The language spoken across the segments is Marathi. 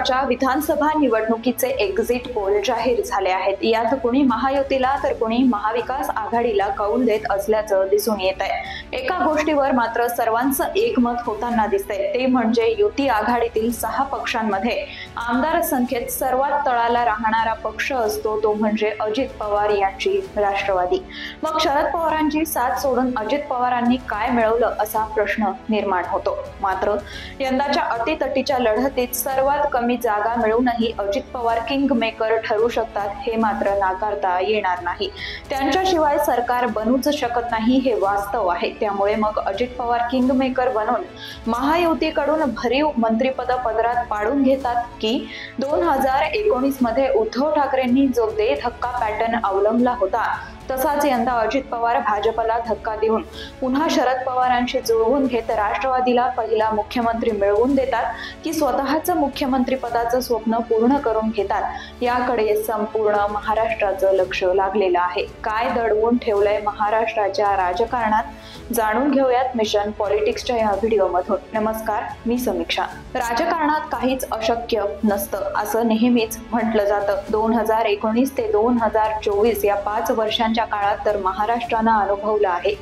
महाराष्ट्राच्या विधानसभा निवडणुकीचे एक्झिट पोल जाहीर झाले आहेत। यात कोणी महायुतीला तर कोणी महाविकास आघाडीला कौल देत असल्याचं दिसून येत आहे। एका गोष्टीवर मात्र सर्वांचं एकमत होताना दिसतंय, ते म्हणजे युती आघाडीतील 6 पक्षांमध्ये आमदार संख्येत सर्वात तळाला राहणारा पक्ष असतो तो म्हणजे अजित पवार यांची राष्ट्रवादी। मग शरद पवारांची साथ सोडून अजित पवारांनी काय मिळवलं असा प्रश्न निर्माण होतो। मात्र यंदाच्या अटीतटीच्या लढतीत सर्वात कमी जागा मिळूनही अजित पवार किंग मेकर ठरू शकतात हे मात्र नाकारता येणार नाही। त्यांच्याशिवाय सरकार बनूच शकत नाही हे वास्तव आहे। त्यामुळे मग अजित पवार किंग मेकर बनून महायुतीकडून भरीव मंत्रिपद पदरात पाडून घेतात की 2019 मध्ये उद्धव ठाकरेंनी जो दे धक्का पॅटर्न अवलंबला होता तसाच यंदा अजित पवार भाजपला धक्का देऊन पुन्हा शरद पवारांशी जुळवून घेत राष्ट्रवादीला पहिला मुख्यमंत्री मिळवून देतात की स्वतःचं मुख्यमंत्री पदाचं स्वप्न पूर्ण करून घेतात, याकडे संपूर्ण महाराष्ट्राचं लक्ष लागलेलं आहे। काय दडवून ठेवलंय महाराष्ट्राच्या राजकारणात जाणून घेऊयात मिशन पॉलिटिक्सच्या या व्हिडिओमधून। नमस्कार, मी समीक्षा। राजकारणात काहीच अशक्य नसतं असं नेहमीच म्हटलं जातं। 2019 ते 2024 या 5 वर्षांच्या काळात तर महाराष्ट्रानं अनुभवलं आहे।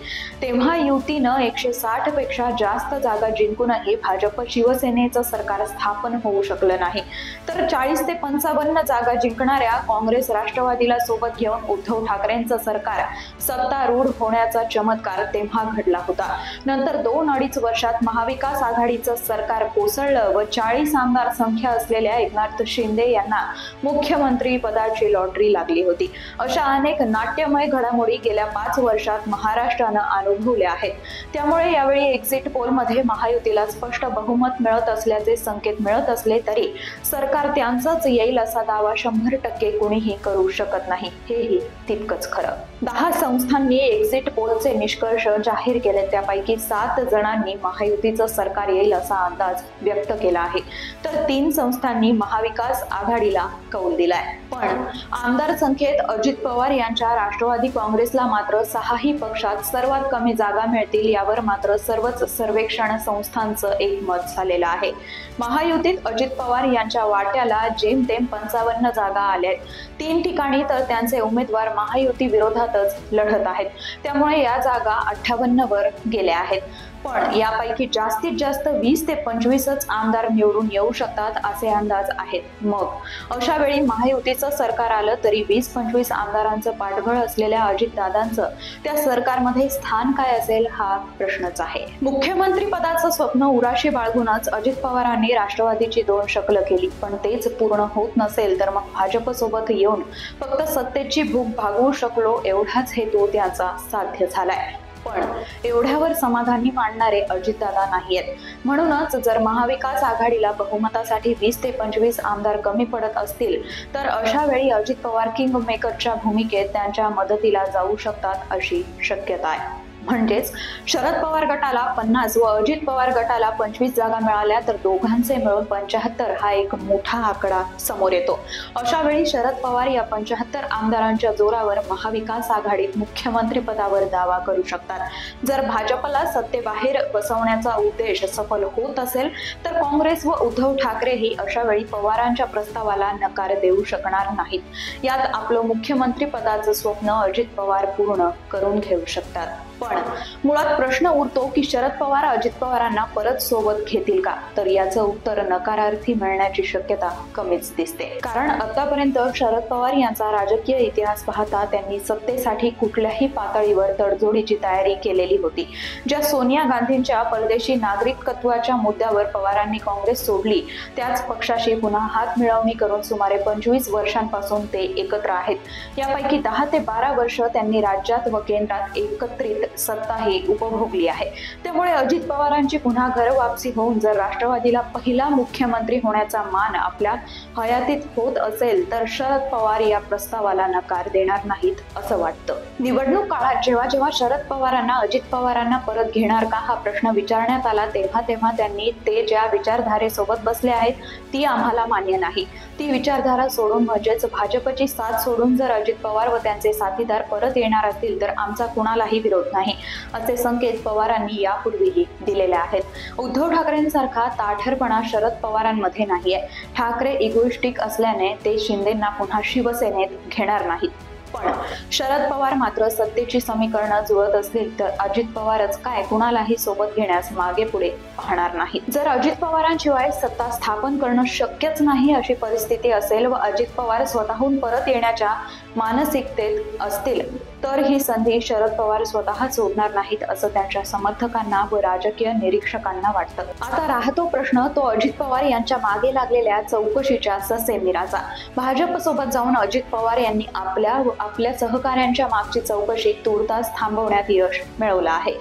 तेव्हा युतीनं 160 पेक्षा जास्त जागा जिंकूनही भाजप शिवसेनेचं सरकार स्थापन होऊ शकलं नाही, तर 40 ते 55 जागा जिंकणाऱ्या काँग्रेस राष्ट्रवादीला सोबत घेऊन उद्धव ठाकरेंचं सरकार सत्तारूढ होण्याचा चमत्कार तेव्हा घडला होता। नंतर 2-2.5 वर्षात महाविकास आघाडीचं सरकार कोसळलं व 40 आमदार संख्या असलेल्या एकनाथ शिंदे यांना मुख्यमंत्री पदाची लॉटरी लागली होती। अशा अनेक नाट्यमय घडामोडी गेल्या 5 वर्षात महाराष्ट्रानं अनुभवल्या आहेत। त्यामुळे यावेळी एक्झिट पोल मध्ये महायुतीला स्पष्ट बहुमत मिळत असल्याचे संकेत मिळत असले तरी सरकार त्यांचंच येईल असा दावा 100% कोणीही करू शकत नाही, हेही तितकंच खरं। 10 संस्थांनी एक्झिट पोलचे निष्कर्ष जाहीर केले, त्यापैकी 7 जणांनी महायुतीचं सरकार येईल असा अंदाज व्यक्त केला आहे, तर 3 संस्थांनी महाविकास आघाडीला कौल दिलाय। पण आमदार संख्येत अजित पवार यांच्या राष्ट्रवादी काँग्रेसला मात्र 6ही पक्षात सर्वात कमी जागा मिळतील यावर मात्र सर्वच सर्वेक्षण संस्थांचं एकमत झालेलं आहे। महायुतीत अजित पवार यांच्या वाट्याला जेमतेम 55 जागा आल्या। 3 ठिकाणी तर त्यांचे उमेदवार महायुती विरोधातच लढत आहेत, त्यामुळे या जागा 58 वर गेल्या आहेत। पण यापैकी जास्तीत जास्त 20 ते 25च आमदार निवडून येऊ शकतात असे अंदाज आहेत। मग अशा वेळी महायुतीचं सरकार आलं तरी 20-25 आमदारांचं पाठबळ असलेल्या अजितदादांचं त्या सरकारमध्ये स्थान काय असेल हा प्रश्नच आहे। मुख्यमंत्री पदाचं स्वप्न उराशी बाळगूनच अजित पवारांनी राष्ट्रवादीची 2 शकलं केली, पण तेच पूर्ण होत नसेल तर मग भाजप सोबत येऊन फक्त सत्तेची भूक भागवू शकलो एवढाच हेतू त्याचा साध्य झालाय। पण एवढ्यावर समाधानी मानणारे अजितदादा नाहीयेत। म्हणूनच जर महाविकास आघाडीला बहुमतासाठी 20 ते 25 आमदार कमी पडत असतील तर अशा वेळी अजित पवार किंग मेकरच्या भूमिकेत त्यांच्या मदतीला जाऊ शकतात अशी शक्यता आहे। म्हणजेच शरद पवार गटाला 50 व अजित पवार गटाला 25 जागा मिळाल्या तर दोघांचे मिळून 75 हा एक मोठा आकडा समोर येतो। अशा वेळी शरद पवार या 75 आमदारांच्या जोरावर महाविकास आघाडीत मुख्यमंत्री पदावर दावा करू शकतात। जर भाजपला सत्तेबाहेर बसवण्याचा उद्देश सफल होत असेल तर काँग्रेस व उद्धव ठाकरेही अशा वेळी पवारांच्या प्रस्तावाला नकार देऊ शकणार नाहीत। यात आपलं मुख्यमंत्री पदाचं स्वप्न अजित पवार पूर्ण करून घेऊ शकतात। पण मुळात प्रश्न उरतो की शरद पवार अजित पवारांना परत सोबत घेतील का, तर याचं उत्तर नकारार्थी मिळण्याची शक्यता कमीच दिसते। कारण आतापर्यंत शरद पवार यांचा राजकीय इतिहास पाहता त्यांनी सत्तेसाठी कुठल्याही पातळीवर तडजोडीची तयारी केलेली होती। ज्या सोनिया गांधींच्या परदेशी नागरिकत्वाच्या मुद्द्यावर पवारांनी काँग्रेस सोडली त्याच पक्षाशी पुन्हा हात मिळवणी करून सुमारे 25 वर्षांपासून ते एकत्र आहेत। यापैकी 10 ते 12 वर्ष त्यांनी राज्यात व केंद्रात एकत्रित सत्ताही उपभोगली आहे। त्यामुळे अजित पवारांची पुन्हा घर वापसी होऊन जर राष्ट्रवादीला पहिला मुख्यमंत्री होण्याचा मान आपल्या हयातीत होत असेल तर शरद पवार या प्रस्तावाला नकार देणार नाहीत असं वाटतं। निवडणूक काळात जेव्हा जेव्हा शरद पवारांना अजित पवारांना परत घेणार का हा प्रश्न विचारण्यात आला तेव्हा त्यांनी ते ज्या विचारधारेसोबत बसले आहेत ती आम्हाला मान्य नाही, ती विचारधारा सोडून म्हणजेच भाजपची साथ सोडून जर अजित पवार व त्यांचे साथीदार परत येणार असतील तर आमचा कुणालाही विरोध नाही, नाही असे संकेत पवारांनी यापूर्वीही दिलेले आहेत। उद्धव ठाकरेंसारखा ताठरपणा शरद पवारांमध्ये नाहीये। ठाकरे इगोइस्टिक असल्याने ते शिंदेंना पुन्हा शिवसेनेत घेणार नाहीत। पण शरद पवार मात्र सत्तेची समीकरणं जुळत असतील तर अजित पवारच काय कुणालाही सोबत घेण्यास मागे पुढे पाहणार नाहीत। जर अजित पवारांशिवाय सत्ता स्थापन करणं शक्यच नाही अशी परिस्थिती असेल व अजित पवार स्वतःहून परत येण्याच्या मानसिकतेत असतील तर ही संधी शरद पवार स्वतः सोडणार नाहीत असं त्यांच्या समर्थकांना व राजकीय निरीक्षकांना वाटतं। आता राहतो प्रश्न तो अजित पवार यांच्या मागे लागलेल्या चौकशीच्या ससेमिराचा। भाजप सोबत जाऊन अजित पवार यांनी आपल्या सहकाऱ्यांच्या मागची चौकशी तूर्तास थांबवण्यात यश मिळवलं आहे।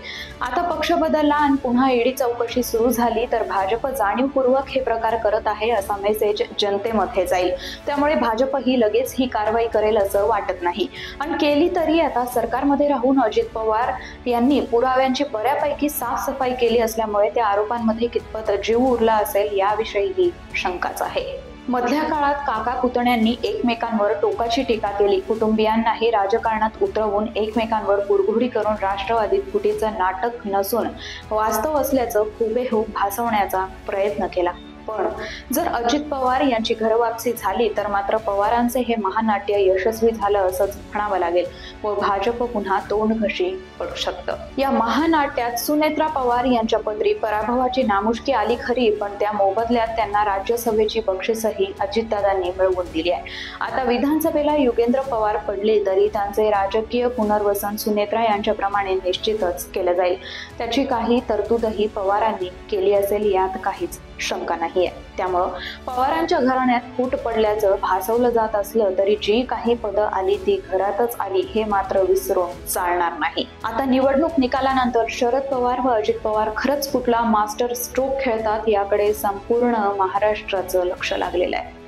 आता पक्ष बदलला आणि पुन्हा ईडी चौकशी सुरू झाली तर भाजप जाणीवपूर्वक हे प्रकार करत आहे असा मेसेज जनतेमध्ये जाईल। त्यामुळे भाजप ही लगेच ही कारवाई करेल असं वाटत नाही आणि केली तरी आता सरकारमध्ये राहून अजित पवार यांनी पुराव्यांची बऱ्यापैकी साफसफाई केली असल्यामुळे त्या आरोपांमध्ये कितपत जीव उरला असेल याविषयीही शंकाच आहे। मधल्या काळात काका पुतण्यांनी एकमेकांवर टोकाची टीका केली। कुटुंबियांनाही राजकारणात उतरवून एकमेकांवर कुरघोडी करून राष्ट्रवादीत फुटीचं नाटक नसून वास्तव असल्याचं हुबेहूब भासवण्याचा प्रयत्न केला। पण जर अजित पवार यांची घरवापसी झाली तर मात्र पवारांचे हे महानाट्य यशस्वी झालं असंच म्हणावं लागेल व भाजप पुन्हा तोंडघशी पडू शकतं। या महानाट्यात सुनेत्रा पवार यांच्या पदरी पराभवाची नामुष्की आली खरी पण त्या मोबदल्यात त्यांना राज्यसभेची बक्षीसही अजितदादांनी मिळवून दिली आहे। आता विधानसभेला युगेंद्र पवार पडले तरी त्यांचे राजकीय पुनर्वसन सुनेत्रा यांच्याप्रमाणे निश्चितच केलं जाईल। त्याची काही तरतूदही पवारांनी केली असेल यात काहीच शंका नाहीये। त्यामुळं पवारांच्या घराण्यात फूट पडल्याचं भासवलं जात असलं तरी जी काही पदं आली ती घरातच आली हे मात्र विसरून चालणार नाही। आता निवडणूक निकालानंतर शरद पवार व अजित पवार खरंच कुठला मास्टर स्ट्रोक खेळतात याकडे संपूर्ण महाराष्ट्राचं लक्ष लागलेलं आहे।